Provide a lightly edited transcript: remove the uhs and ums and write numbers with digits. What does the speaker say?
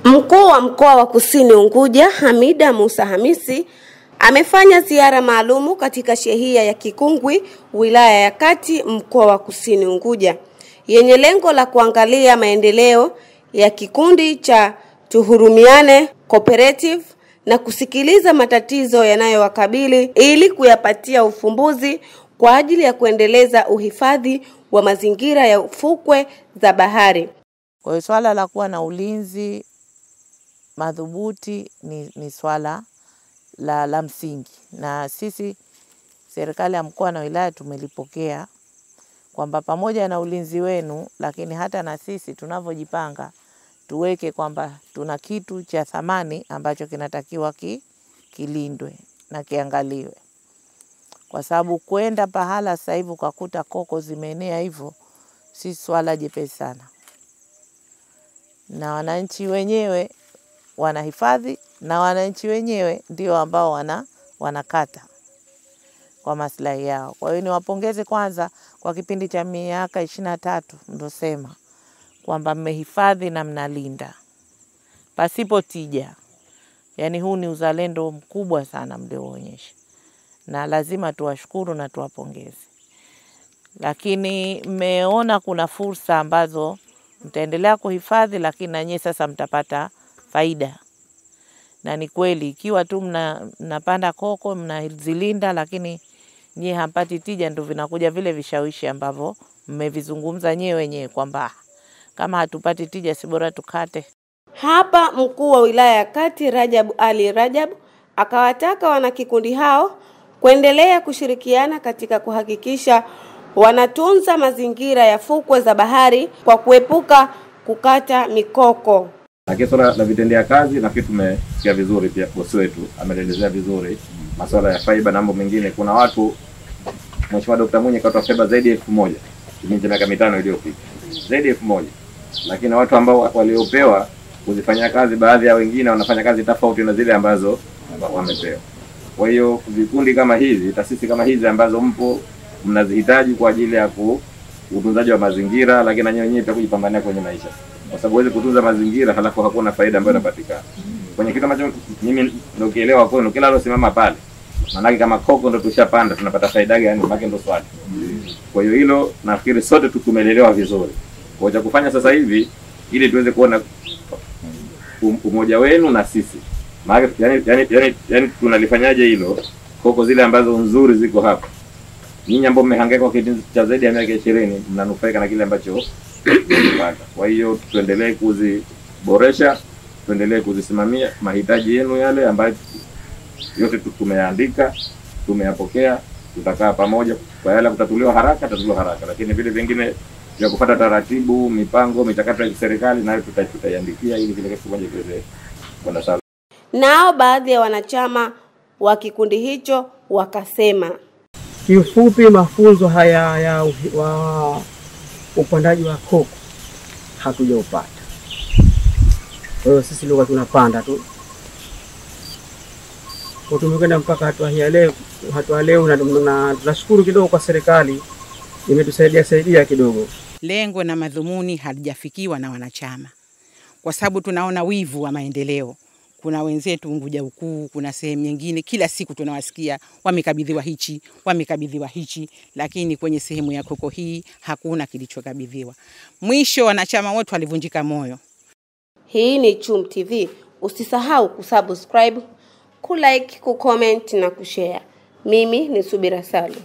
Mkuu wa mkoa wa Kusini Unguja, Hamida Musa Hamisi, amefanya ziara maalumu katika shehia ya Kikungwi, wilaya ya Kati, mkoa wa Kusini Unguja, yenye lengo la kuangalia maendeleo ya kikundi cha Tuhurumiane Cooperative na kusikiliza matatizo yanayowakabili ili kuyapatia ufumbuzi kwa ajili ya kuendeleza uhifadhi wa mazingira ya ufukwe za bahari. Kwa hiyo swala la kuwa na ulinzi madhubuti ni swala la msingi, na sisi serikali ya mkoa na wilaya tumelipokea kwamba pamoja na ulinzi wenu, lakini hata na sisi tunavyojipanga tuweke kwamba tuna kitu cha thamani ambacho kinatakiwa kilindwe na kiangaliwe. Kwa sababu kwenda pahala sasa hivi ukakuta koko zimeenea hivyo si swala jepesi sana, na wananchi wenyewe wanahifadhi na wananchi wenyewe ndio ambao wanakata kwa maslahi yao. Kwa hiyo niwapongeze kwanza kwa kipindi cha miaka 23 ndosema kwamba mmehifadhi na mnalinda pasipo tija. Yaani huu ni uzalendo mkubwa sana mlioonyesha, na lazima tuwashukuru na tuwapongeze. Lakini mmeona kuna fursa ambazo mtaendelea kuhifadhi, lakini na nyinyi sasa mtapata faida. Na ni kweli ikiwa tu mnapanda koko mnazilinda, lakini nyinyi hampati tija, ndio vinakuja vile vishawishi ambavyo mmevizungumza nyewe wenyewe kwamba kama hatupati tija si bora tukate. Hapa mkuu wa wilaya ya Kati Rajab Ali Rajab akawataka wanakikundi hao kuendelea kushirikiana katika kuhakikisha wanatunza mazingira ya fukwe za bahari kwa kuepuka kukata mikoko. Lakini swala la vitendea kazi na kitu tumesikia vizuri, pia bosi wetu ameelezea vizuri masuala ya fiber na mambo mengine. Kuna watu Mheshimiwa Dr. Mwinyi katoa fiber zaidi ya 1000 kipindi cha miaka 5 iliyopita, zaidi ya 1000, lakini watu ambao waliopewa kuzifanya kazi, baadhi ya wengine wanafanya kazi tofauti na zile ambazo wamepewa. Kwa hiyo vikundi kama hizi, taasisi kama hizi ambazo mpo mnazihitaji kwa ajili ya utunzaji wa mazingira, lakini na wenyewe pia kujipambania kwenye maisha, kwa sababu huwezi kutunza mazingira halafu hakuna faida ambayo inapatikana kwenye kitu ambacho mimi ndio kielewa kwenu. Kila alosimama pale, maana kama koko ndo tushapanda tunapata faida gani? Maana ndo swali. Kwa hiyo hilo nafikiri sote tukumelelewa vizuri. Kwa cha kufanya sasa hivi ili tuweze kuona umoja wenu na sisi, maana yani tunalifanyaje hilo, koko zile ambazo nzuri ziko hapa, nyinyi ambao mmehangaika kwa kipindi cha zaidi ya miaka 20 mnanufaika na kile ambacho mmepata. Kwa hiyo tuendelee kuziboresha, tuendelee kuzisimamia mahitaji yenu yale ambayo yote tumeandika, tumeyapokea. Tutakaa pamoja kwa yale kutatuliwa haraka, lakini vile vingine vya kufuata taratibu, mipango, michakato ya serikali nayo tutaiandikia ili kile kitu moja kiweze kwenda sawa. Nao baadhi ya wanachama wa kikundi hicho wakasema, kiufupi mafunzo haya ya upandaji wa koko hatujaupata. Kwa hiyo sisi leo tunapanda tu. Kwa tumekwenda mpaka hatua leo na tunashukuru kidogo kwa serikali imetusaidia kidogo. Lengo na madhumuni halijafikiwa na wanachama, kwa sababu tunaona wivu wa maendeleo. Kuna wenzetu Unguja Ukuu, kuna sehemu nyingine kila siku tunawasikia wamekabidhiwa hichi, lakini kwenye sehemu ya koko hii hakuna kilichokabidhiwa. Mwisho wanachama wote walivunjika moyo. Hii ni Chum TV. Usisahau kusubscribe, kulike, kucomment na kushare. Mimi ni Subira Salu.